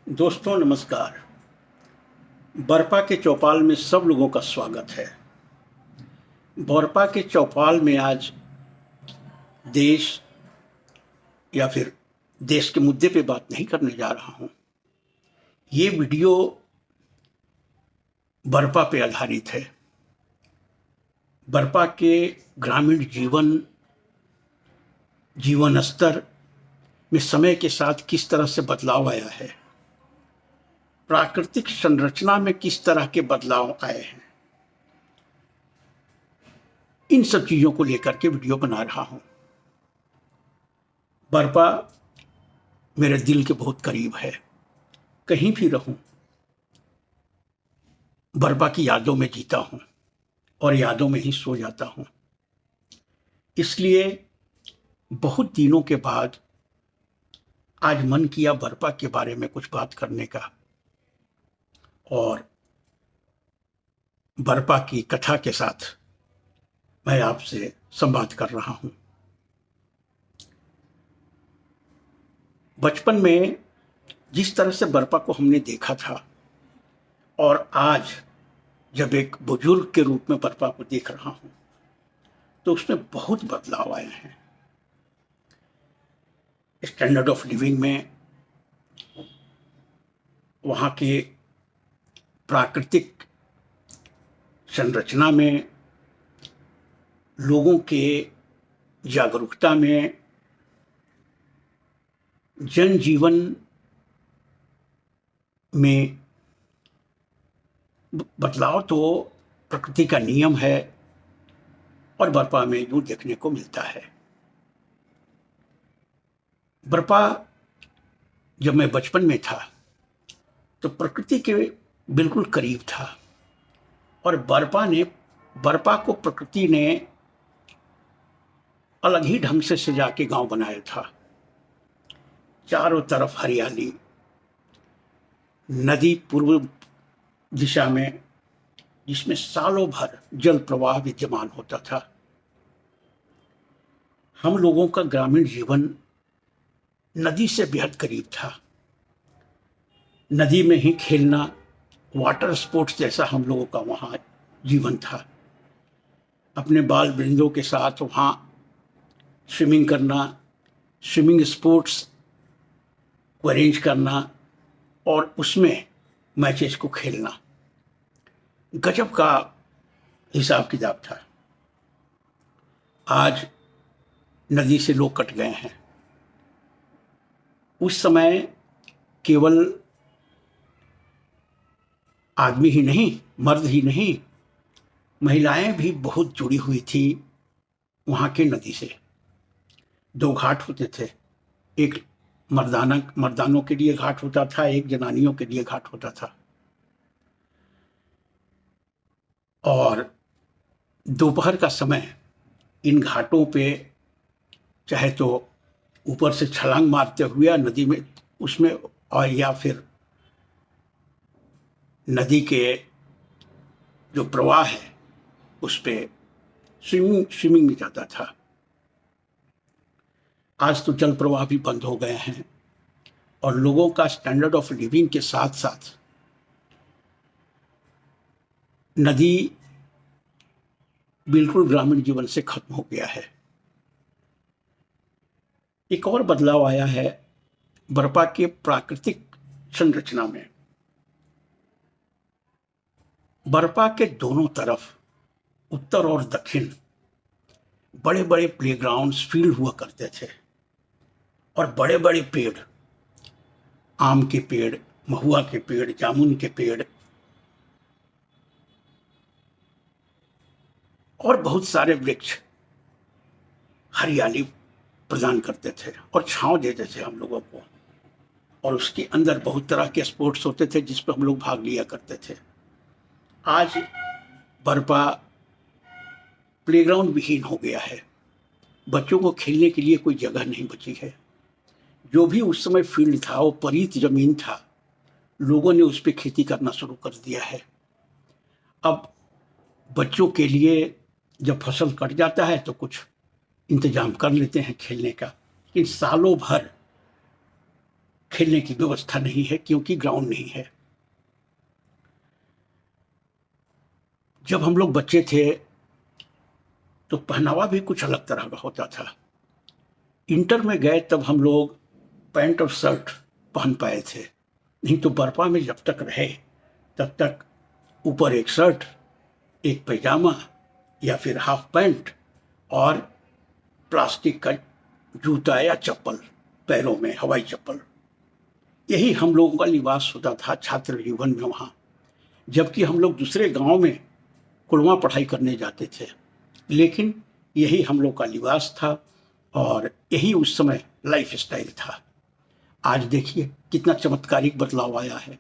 दोस्तों नमस्कार। बरपा के चौपाल में सब लोगों का स्वागत है। बरपा के चौपाल में आज देश या फिर देश के मुद्दे पे बात नहीं करने जा रहा हूं। ये वीडियो बरपा पे आधारित है। बरपा के ग्रामीण जीवन स्तर में समय के साथ किस तरह से बदलाव आया है, प्राकृतिक संरचना में किस तरह के बदलाव आए हैं, इन सब चीजों को लेकर के वीडियो बना रहा हूं। बरपा मेरे दिल के बहुत करीब है। कहीं भी रहूं, बरपा की यादों में जीता हूं और यादों में ही सो जाता हूं। इसलिए बहुत दिनों के बाद आज मन किया बरपा के बारे में कुछ बात करने का और बरपा की कथा के साथ मैं आपसे संवाद कर रहा हूं। बचपन में जिस तरह से बरपा को हमने देखा था और आज जब एक बुजुर्ग के रूप में बरपा को देख रहा हूं तो उसमें बहुत बदलाव आए हैं। स्टैंडर्ड ऑफ लिविंग में, वहां के प्राकृतिक संरचना में, लोगों के जागरूकता में, जनजीवन में बदलाव तो प्रकृति का नियम है और बरपा में यूं देखने को मिलता है। बरपा जब मैं बचपन में था तो प्रकृति के बिल्कुल करीब था और बरपा को प्रकृति ने अलग ही ढंग से सजा के गांव बनाया था। चारों तरफ हरियाली, नदी पूर्व दिशा में जिसमें सालों भर जल प्रवाह विद्यमान होता था। हम लोगों का ग्रामीण जीवन नदी से बेहद करीब था। नदी में ही खेलना, वाटर स्पोर्ट्स जैसा हम लोगों का वहां जीवन था। अपने बाल वृंदों के साथ वहां स्विमिंग करना, स्विमिंग स्पोर्ट्स को अरेंज करना और उसमें मैचेस को खेलना, गजब का हिसाब किताब था। आज नदी से लोग कट गए हैं। उस समय केवल आदमी ही नहीं, मर्द ही नहीं, महिलाएं भी बहुत जुड़ी हुई थी वहां के नदी से। दो घाट होते थे, एक मर्दानों के लिए घाट होता था, एक जनानियों के लिए घाट होता था। और दोपहर का समय इन घाटों पे चाहे तो ऊपर से छलांग मारते हुए या नदी में उसमें, और या फिर नदी के जो प्रवाह है उस पे स्विमिंग में जाता था। आज तो जल प्रवाह भी बंद हो गए हैं और लोगों का स्टैंडर्ड ऑफ लिविंग के साथ साथ नदी बिल्कुल ग्रामीण जीवन से खत्म हो गया है। एक और बदलाव आया है बरपा के प्राकृतिक संरचना में। बरपा के दोनों तरफ, उत्तर और दक्षिण, बड़े बड़े प्लेग्राउंड्स, फील्ड हुआ करते थे और बड़े बड़े पेड़, आम के पेड़, महुआ के पेड़, जामुन के पेड़ और बहुत सारे वृक्ष हरियाली प्रदान करते थे और छांव देते थे हम लोगों को। और उसके अंदर बहुत तरह के स्पोर्ट्स होते थे जिस पर हम लोग भाग लिया करते थे। आज बरपा प्लेग्राउंड विहीन हो गया है। बच्चों को खेलने के लिए कोई जगह नहीं बची है। जो भी उस समय फील्ड था वो परीत जमीन था, लोगों ने उस पर खेती करना शुरू कर दिया है। अब बच्चों के लिए जब फसल कट जाता है तो कुछ इंतजाम कर लेते हैं खेलने का, लेकिन सालों भर खेलने की व्यवस्था नहीं है क्योंकि ग्राउंड नहीं है। जब हम लोग बच्चे थे तो पहनावा भी कुछ अलग तरह का होता था। इंटर में गए तब हम लोग पैंट और शर्ट पहन पाए थे, नहीं तो बर्पा में जब तक रहे तब तक ऊपर एक शर्ट, एक पैजामा या फिर हाफ पैंट और प्लास्टिक का जूता या चप्पल पैरों में, हवाई चप्पल, यही हम लोगों का लिबास होता था छात्र जीवन में वहां। जबकि हम लोग दूसरे गांव में कुड़वा पढ़ाई करने जाते थे, लेकिन यही हम लोग का लिबास था और यही उस समय लाइफ स्टाइल था। आज देखिए कितना चमत्कारिक बदलाव आया है।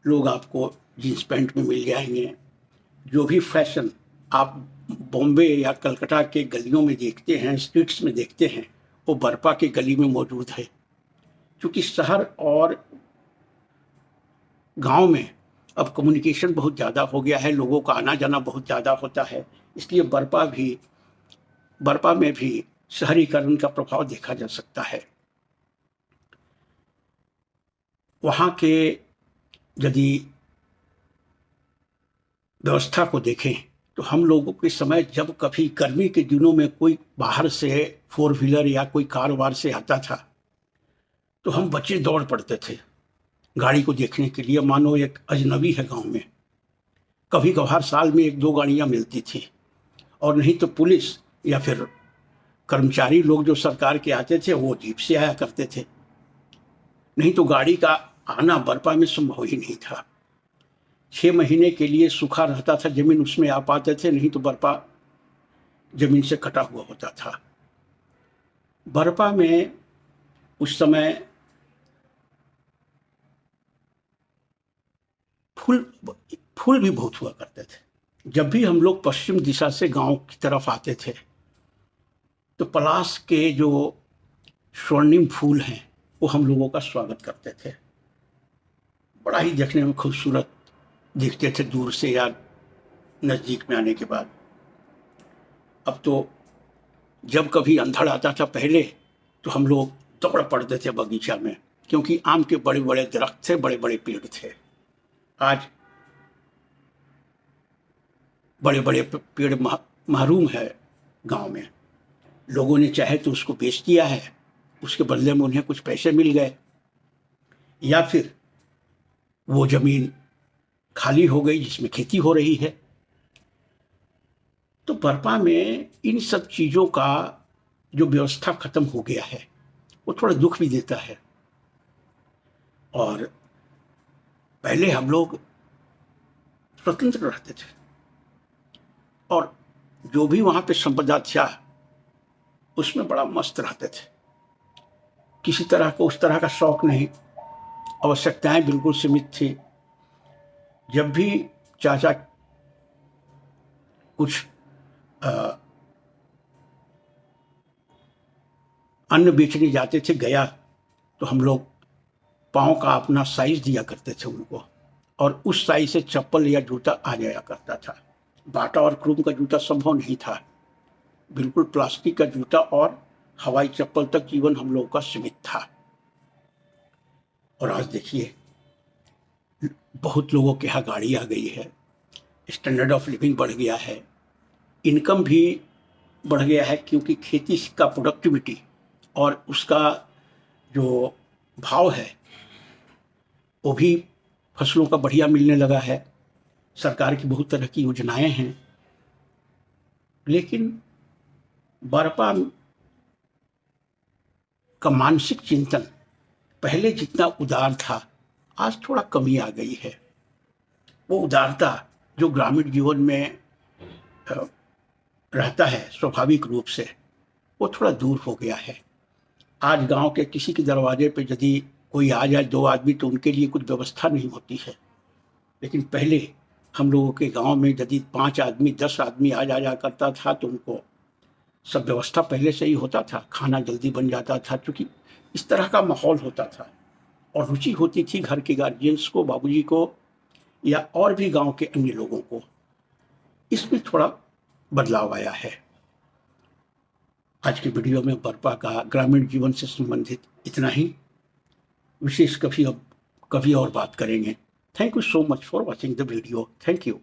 लोग आपको जींस पैंट में मिल जाएंगे। जो भी फैशन आप बॉम्बे या कलकत्ता के गलियों में देखते हैं, स्ट्रीट्स में देखते हैं, वो बर्पा के गली में मौजूद है। क्योंकि शहर और गांव में अब कम्युनिकेशन बहुत ज़्यादा हो गया है, लोगों का आना जाना बहुत ज़्यादा होता है, इसलिए बर्पा में भी शहरीकरण का प्रभाव देखा जा सकता है। वहाँ के यदि व्यवस्था को देखें तो हम लोगों के समय जब कभी गर्मी के दिनों में कोई बाहर से 4 व्हीलर या कोई कार वार से आता था तो हम बच्चे दौड़ पड़ते थे गाड़ी को देखने के लिए, मानो एक अजनबी है गांव में। कभी कभार साल में 1-2 गाड़ियां मिलती थी, और नहीं तो पुलिस या फिर कर्मचारी लोग जो सरकार के आते थे वो जीप से आया करते थे। नहीं तो गाड़ी का आना बर्पा में संभव ही नहीं था। 6 महीने के लिए सूखा रहता था जमीन, उसमें आ पाते थे, नहीं तो बर्पा जमीन से कटा हुआ होता था। बर्पा में उस समय फूल भी बहुत हुआ करते थे। जब भी हम लोग पश्चिम दिशा से गांव की तरफ आते थे तो पलाश के जो स्वर्णिम फूल हैं वो हम लोगों का स्वागत करते थे। बड़ा ही देखने में खूबसूरत दिखते थे दूर से या नजदीक में आने के बाद। अब तो जब कभी अंधड़ आता था पहले तो हम लोग दौड़ पड़ते थे बगीचा में, क्योंकि आम के बड़े बड़े दरख्त थे, बड़े बड़े पेड़ थे। आज बड़े बड़े पेड़ महरूम है गांव में। लोगों ने चाहे तो उसको बेच दिया है, उसके बदले में उन्हें कुछ पैसे मिल गए, या फिर वो जमीन खाली हो गई जिसमें खेती हो रही है। तो बर्पा में इन सब चीजों का जो व्यवस्था खत्म हो गया है वो थोड़ा दुख भी देता है। और पहले हम लोग स्वतंत्र रहते थे और जो भी वहां पे संपदा था उसमें बड़ा मस्त रहते थे। किसी तरह का उस तरह का शौक नहीं, आवश्यकताएं बिल्कुल सीमित थी। जब भी चाचा कुछ अन्न बेचने जाते थे गया तो हम लोग पाँव का अपना साइज दिया करते थे उनको, और उस साइज से चप्पल या जूता आ जाया करता था। बाटा और क्रूम का जूता संभव नहीं था, बिल्कुल प्लास्टिक का जूता और हवाई चप्पल तक जीवन हम लोगों का सीमित था। और आज देखिए बहुत लोगों के यहाँ गाड़ी आ गई है, स्टैंडर्ड ऑफ लिविंग बढ़ गया है, इनकम भी बढ़ गया है, क्योंकि खेती का प्रोडक्टिविटी और उसका जो भाव है वो भी फसलों का बढ़िया मिलने लगा है। सरकार की बहुत तरह की योजनाएं हैं, लेकिन बर्पा का मानसिक चिंतन पहले जितना उदार था आज थोड़ा कमी आ गई है। वो उदारता जो ग्रामीण जीवन में रहता है स्वाभाविक रूप से, वो थोड़ा दूर हो गया है। आज गांव के किसी के दरवाजे पे यदि कोई आ जाए 2 आदमी तो उनके लिए कुछ व्यवस्था नहीं होती है, लेकिन पहले हम लोगों के गांव में यदि 5 आदमी 10 आदमी आ जा करता था तो उनको सब व्यवस्था पहले से ही होता था, खाना जल्दी बन जाता था, क्योंकि इस तरह का माहौल होता था और रुचि होती थी घर के गार्जियंस को, बाबूजी को या और भी गांव के अन्य लोगों को। इसमें थोड़ा बदलाव आया है। आज के वीडियो में बर्पा का ग्रामीण जीवन से संबंधित इतना ही। विशेष कभी और बात करेंगे। Thank you so much for watching the video. Thank you.